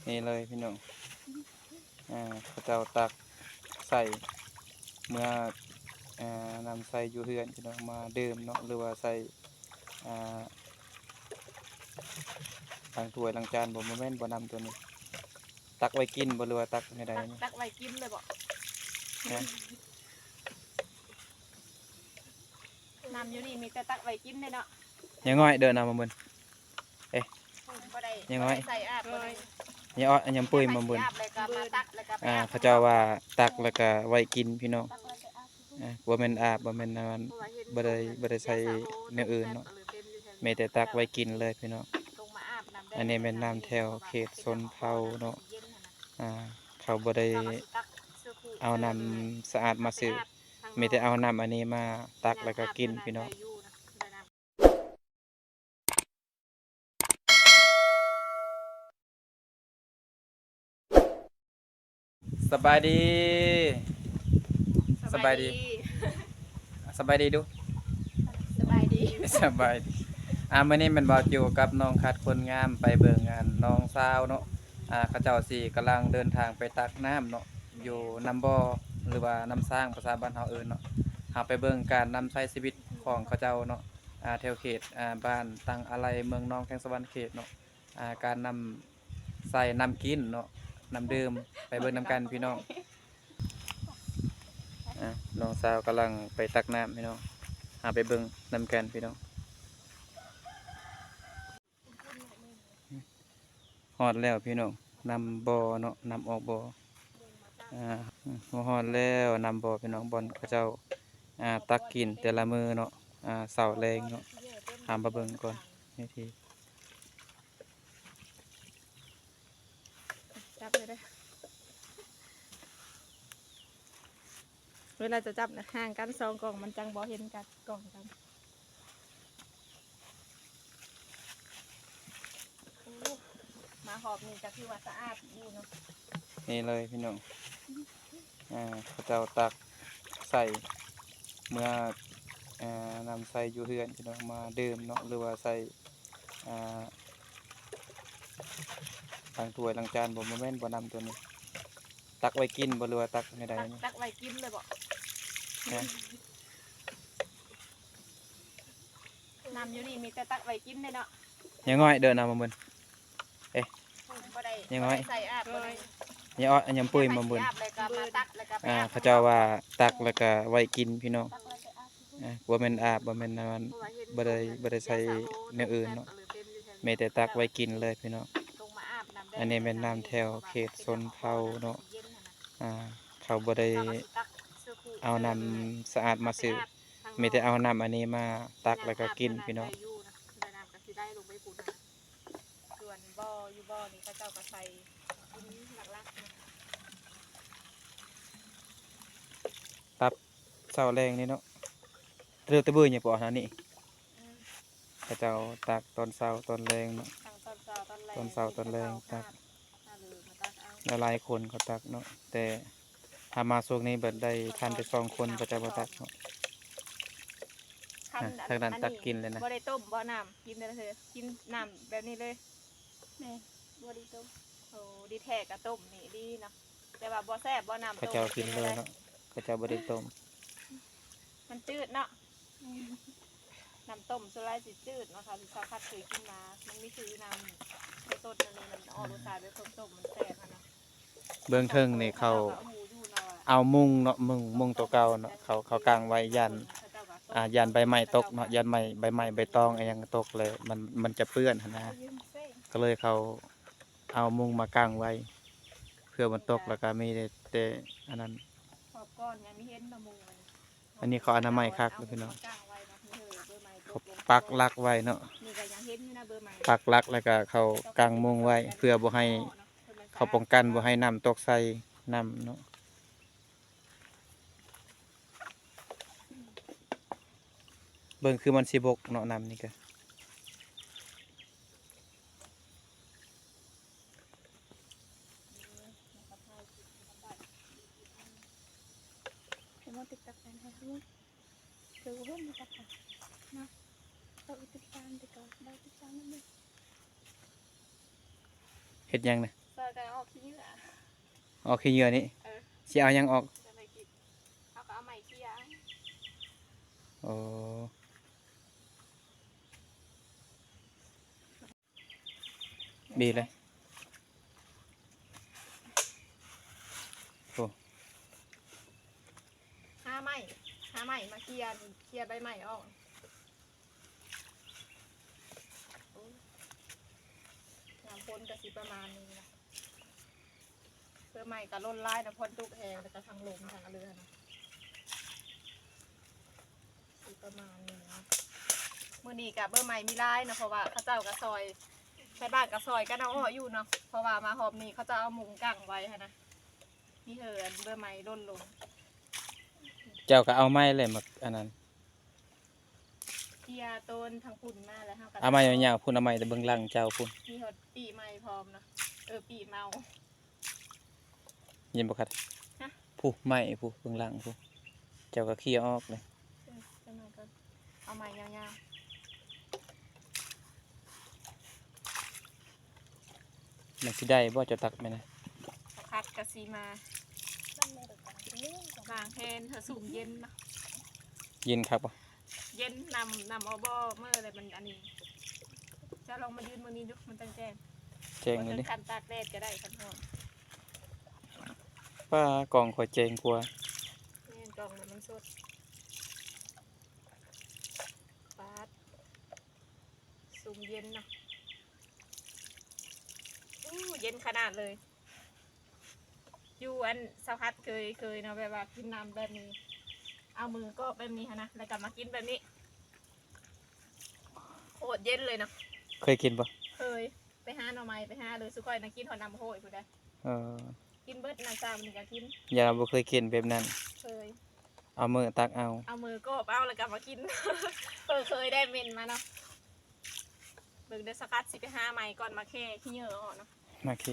นี่เลยพี่น้องเขาเจ้าตักใส่เมื่อนำใส่อยู่เฮือนพี่น้องมาดื่มเนาะหรือว่าใส่ล้างถ้วยล้างจานบ่แม่นบ่นำตัวนี้ตักไว้กินบ่หรือว่าตักไม่ได้นี่ ตักไว้กินเลยบ่น้ำอยู่นี่มีแต่ตักไว้กินเลยเนาะยังง่อยเดินเอามาเบิ่นบ่ได้ยังง่อยใส่อาบเลย ยังอ้อยังปุ้ยมาเบิ่น แล้วก็มาตักแล้วก็ไปอาบ เขาเจ้าว่าตักแล้วก็ไว้กินพี่น้องบ่แม่นอาบบ่แม่นอันบ่ได้ใส่เนื้ออื่นเนาะมีแต่ตักไว้กินเลยพี่น้องอันนี้แม่นน้ำแถวเขตชนเผ่าเนาะเขาบ่ได้เอาน้ำสะอาดมาซื้อมีแต่เอาน้ำอันนี้มาตักแล้วก็กินพี่น้องสบายดีสบายดีดูสบายดีสบายดีมื้อนี้มันบ่าวอยู่กับน้องคัดคนงามไปเบิ่งงานน้องสาวเนาะเขาเจ้าสิกำลังเดินทางไปตักน้ำเนาะอยู่น้ำบ่อหรือว่าน้ำสร้างภาษาบ้านเฮาเอิ้นเนาะเฮาไปเบิ่งการนำใช้ชีวิตของเขาเจ้าเนาะแถวเขตบ้านตังอะไรเมืองนองแข้งสวรรค์เขตเนาะการนำใส่น้ำกินเนาะน้ำดื่มไปเบิ่งน้ำกันพี่น้องน้องสาวกำลังไปตักน้ำพี่น้องไปเบิ่งน้ำกันพี่น้องฮอดแล้วพี่น้องนำบ่อเนาะนำออกบ่อฮอดแล้วนำบ่อพี่น้องบอนเขาเจ้าตักกินแต่ละมือเนาะเสาแรงเนาะมาเบิ่งก่อนนี่ทีจับเลยได้เวลาจะจับนะห่างกัน2กล่องมันจังบ่เห็นกันกล่องกันมาหอบนี่จะคือว่าสะอาดดีเนาะนี่เลยพี่น้องเขาเจ้าตักใส่เมื่อนำใส่อยู่เฮือนพี่น้องมาดื่มเนาะหรือว่าใส่ล้างถ้วยล้างจานบ่แม่นบ่นำตัวนี้ตักไว้กินบ่หรือว่าตักไม่ได้นี่ตักไว้กินเลยบ่น้ำอยู่นี่มีแต่ตักไว้กินเลยเนาะยังง่อยเดินเอามาเบิ่นบ่ได้ยังง่อยใส่อาบเลย ยังอ้อยังปุ้ยมาเบิ่นแล้วก็มาตักแล้วก็ไปอาบเขาเจ้าว่าตักแล้วก็ไว้กินพี่น้องบ่แม่นอาบบ่แม่นอันบ่ได้ใส่เนื้ออื่นเนาะมีแต่ตักไว้กินเลยพี่น้องอันนี้เป็นน้ำแถวเขตชนเผ่าเนาะเขาบ่ได้เอาน้ำสะอาดมาซื้อมีแต่เอาน้ำอันนี้มาตักแล้วก็กินพี่น้องส่วนบ่ออยู่บ่อนี่เขาเจ้าก็ใส่หลักตับเสาแรงนี่เนาะเรือตะบื้อเนี่ยปอนะนี่เขาเจ้าตักตอนเช้าตอนแรงเนาะตอนเช้าตอนแรงตักหลายคนเขาตักเนาะแต่ถ้ามาช่วงนี้เบิดได้ทันไป2 คนก็จะบ่ตักเนาะทางนั้นตักกินเลยนะบ่ได้ต้มบ่น้ำกินได้เลยกินน้ำแบบนี้เลยแม่บ่ได้ต้มโอ้ดีแท้กะต้มนี่ดีเนาะแต่ว่าบ่แซ่บบ่น้ำเขาเจ้ากินเลยเนาะเขาเจ้าบ่ได้ต้มมันจืดเนาะน้ำต้มสุรายสิจืดเนาะค่ะที่ชาวคัดเคยกินมามันมีคือน้ำในต้นนั่นเลยมันออกรสชาติแบบต้มมันแซ่บนะเบื้องเทิงนี่เขาเอามุงเนาะมุงตัวเก่าเนาะเขากางไว้ยันใบไม้ตกเนาะยันใบไม้ใบตองอะไรยังตกเลยมันจะเปื้อนนะก็เลยเขาเอามุงมากางไว้เพื่อมันตกแล้วก็มีแต่อันนั้นอันนี้เขาอนามัยคักเลยพี่น้องเขาปักลักไว้เนาะปักลักแล้วก็เขากางมุงไว้เพื่อบ่ให้เขาป้องกันบ่ให้น้ำตกใส่น้ำเนาะเบิ่งคือมันสิบกเนาะน้ำนี่ก็ เฮ็ดหยังนะ ซอยกันออกขี้เหงื่อ ออกขี้เหงื่อนี่ เออ สิเอาหยังออก จะไปกินเอาก็เอาใหม่ขี้ยาง โอ้ดีเลยโอ้ ห้าใหม่มาเคลียร์ใบใหม่ออกโอ้ยน้ำพ่นก็สิประมาณนี้นะเพื่อใหม่ก็ล้นลายนะพ่นตุกแหงแต่ก็ทางลมทางเรือนะสิประมาณนี้นะมื้อนี้กับเบอร์ใหม่มีลายนะเพราะว่าเขาเจ้ากับซอยใช้บ้านกับซอยก็เอาอ้ออยู่เนาะเพราะว่ามาหอบนี้เขาจะเอามุงกั้งไว้ค่ะนะนี่เหินเบอร์ใหม่ล้นลง เจ้าก็เอาไม้เลยมาอันนั้น เกียร์ต้นทางพุ่นมาแล้วค่ะ เอาไม้ยาวๆพุ่นเอาไม้แต่เบิ่งหลังเจ้าพุ่น มีหดปีใหม่พร้อมนะปีเมา เย็นบ่คัด ฮะ ผู้ไม้ผู้เบิ่งหลังผู้เจ้าก็เคลียร์ออกเลย จะมาก่อนเอาใหม่ยาว มันสิได้บ่เจ้าตักแม่นะ ๆสักพัดกะซีมาบางแทนเธอสูงเย็นนะ เย็นครับบ่ เย็นนำเอาบ่เมื่ออะไรมันอันนี้จะลองมายืนมือนี้ดูมันตั้งแจ้ง แจ้งเลยดิ คันตากแดดก็ได้คันหอม ป้ากล่องขอยแจ้งกว่า นี่กล่องมันสดปาดสูงเย็นนะเย็นขนาดเลยอยู่อันสักพัดเคยเนาะแบบว่ากินน้ำแบบนี้ เอามือก็แบบนี้นะแล้วกลับมากินแบบนี้โคตรเย็นเลยเนาะ เคยกินบ่ เคยไปหาหน่อไม้ไปหาเลยสุกอยนะกินหอน้ำโหยพูดได้ เออ กินเบิดน้ำจามนี่ก็กิน อย่าบ่เคยกินแบบนั้น เคย เอามือตักเอา เอามือก็เอาแล้วกลับมากิน เคยได้เมนมาเนาะเบิ่งเดยวสกัดสิไปหาใหม่ก่อนมาแค่ขี้เหงื่อออกเนาะ มาเค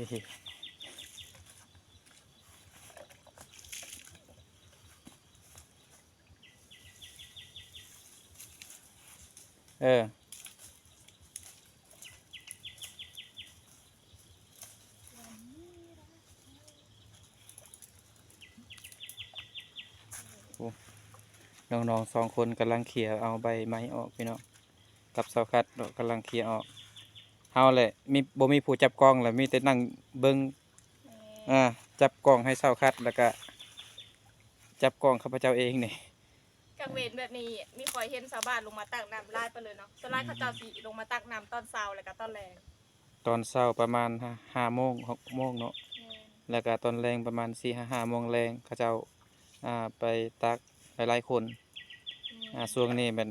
เออน้องๆ2คนกำลังเขี่ยเอาใบไม้ออกพี่น้องกับเสาคัดกำลังเขี่ยออกเฮาแหละมีบ่มีผู้จับกล้องแหละมีแต่นั่งเบิ่งจับกล้องให้เสาคัดแล้วก็จับกล้องข้าพเจ้าเองนี่ กลางเวรแบบนี้มีคอยเห็นชาวบ้านลงมาตักน้ำลายไปเลยเนาะส่วนลายเขาเจ้าสิลงมาตักน้ำตอนเช้าแล้วก็ตอนแรง ตอนเช้าประมาณ5โมง6โมงเนาะแล้วก็ตอนแรงประมาณ4-5โมงแรงเขาเจ้าไปตักหลายๆคนช่วงนี้เป็น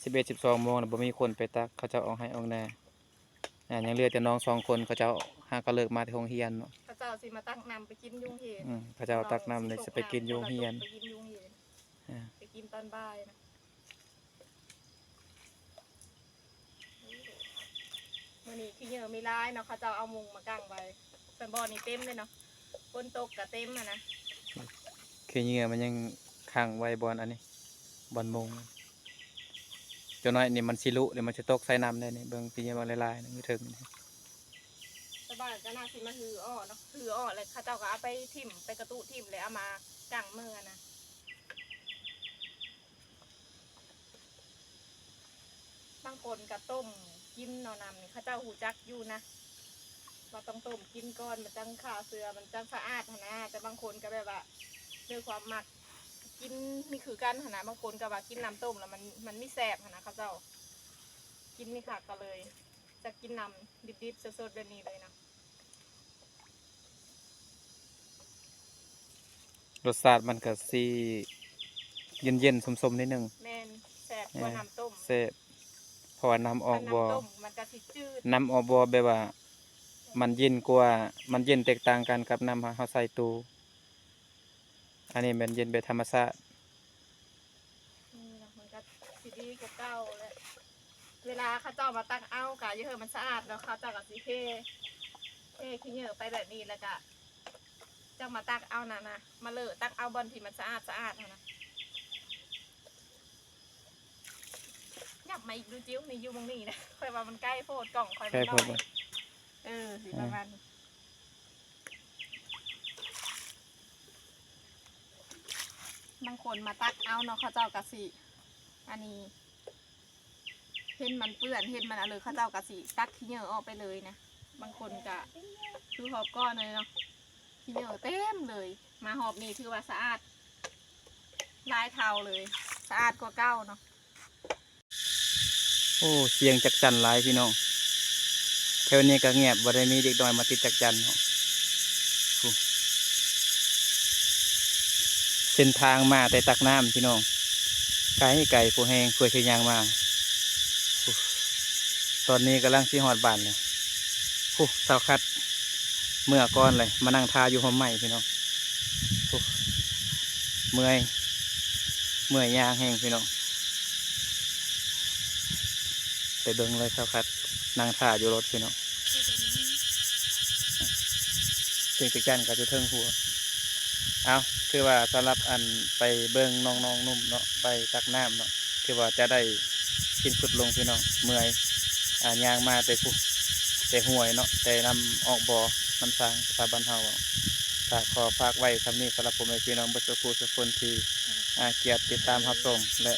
11-12โมงน่ะบ่มีคนไปตักเขาเจ้าเอาให้เอาแน่ยังเหลือแต่น้อง2คนเขาเจ้าหาก็เลิกมาที่โรงเรียนเนาะ เขาเจ้าสิมาตักน้ำไปกินยุงเห็น เขาเจ้าตักน้ำเลยจะไปกินอยู่โรงเรียน ไปกินยุงเห็นไปกินตอนบ่ายนะวันนี้ขี้เหงื่อมีร้ายเนาะเขาเจ้าเอามุงมากางไว้ส่วนบ่อนี่เต็มเลยเนาะฝนตกก็เต็มอะนะ คือเหงื่อมันยังค้างไว้บอนอันนี้บอนมุงเจ้าน้อยนี่มันสิลุเดี๋ยวมันจะตกใส่น้ำได้นี่เบิ่งปีนี้บ่ละลายๆนี่ถึงนี่ ชาวบ้านก็น่าสิมาหืออ้อเนาะหืออ้อเลยเขาเจ้าก็เอาไปทิ่มไปกระตุทิ่มเลยเอามากางมือนะบางคนก็ต้มกินเนอนำนี่เขาเจ้าหูจักอยู่นะเราต้องต้มกินก่อนมันจังขาเสือมันจังสะอาดหั้นนะแต่บางคนก็แบบว่าด้วยความมักกินนี่คือกันหั้นนะบางคนก็ว่ากินน้ำต้มแล้วมันไม่แสบหั้นนะเขาเจ้ากินไม่ขาดก็เลย จะกินน้ำดิบๆสดๆแบบนี้เลยนะ รสชาติมันก็สิเย็นๆสมๆนิดนึง แม่นแสบกว่าน้ำต้ม แซ่บเพราะว่าน้ำออกบ่ น้ำต้มมันก็สิจืด น้ำออกบ่แบบว่ามันเย็นกว่ามันเย็นแตกต่างกันกับน้ำเฮาใส่ตู้อันนี้มันเย็นแบบธรรมชาติ นี่นะมันก็สิดีกว่าเก่าแล้วเวลาเขาเจ้ามาตักเอากะเยอะมันสะอาดแล้วเขาเจ้าก็สิเท่ขี้เหงื่อไปแบบนี้แล้วก็เจ้ามาตักเอานะมาเลอะตักเอาบอลที่มันสะอาดนะยับมาอีกดูจิ้วนี่อยู่ตรงนี้นะค่อยว่ามันใกล้โพดกล่องค่อยมันน้อยสิประ คนมาตักเอาเนาะเขาเจ้ากะสิอันนี้เห็นมันเปื้อนเห็นมันอะไรเขาเจ้ากะสิตักขี้เหงื่อออกไปเลยนะบางคนกะคือหอบก้อนเลยเนาะขี้เหงื่อเต็มเลย มาหอบนี่ถือว่าสะอาดลายเทาเลยสะอาดกว่าเก้าเนาะ โอ้เสียงจักจั่นหลายพี่น้องแถวนี้ก็เงียบบ่ได้มีเด็กน้อยมาติดจักจั่นเนาะโอ้เส้นทางมาแต่ตักน้ำพี่น้องไกลไกลผู้แหงเพื่อที่ยางมาโอ้ตอนนี้กำลังสิฮอดบ้านเลยโอ้สาวคัดเมื่อก่อนเลยมานั่งทาอยู่ห้องใหม่พี่น้องโอ้เมื่อยยางแห้งพี่น้องไปเบิ่งเลยสาวคัดนั่งทาอยู่รถพี่น้องเสียงจักจั่นก็จะเทิงหัวเอาคือว่าสำหรับอันไปเบิ่งน้องๆนุ่มเนาะไปตักน้ำเนาะคือว่าจะได้กินสุดลงพี่น้องเมื่อยยางมาแต่ผู้แต่ห่วยเนาะแต่นำออกบ่อน้ำสร้างสถาบันเฮาฝากขอฝากไว้คำนี้สำหรับผมในพี่น้องเบุษคูสุคนที่เกียรติติดตามรับชมและ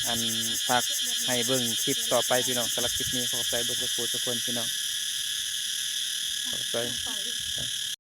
อันฝากให้เบิ่งคลิปต่อไปพี่น้องสำหรับคลิปนี้ขอใจเบุษคูสุคนพี่น้องขอใจ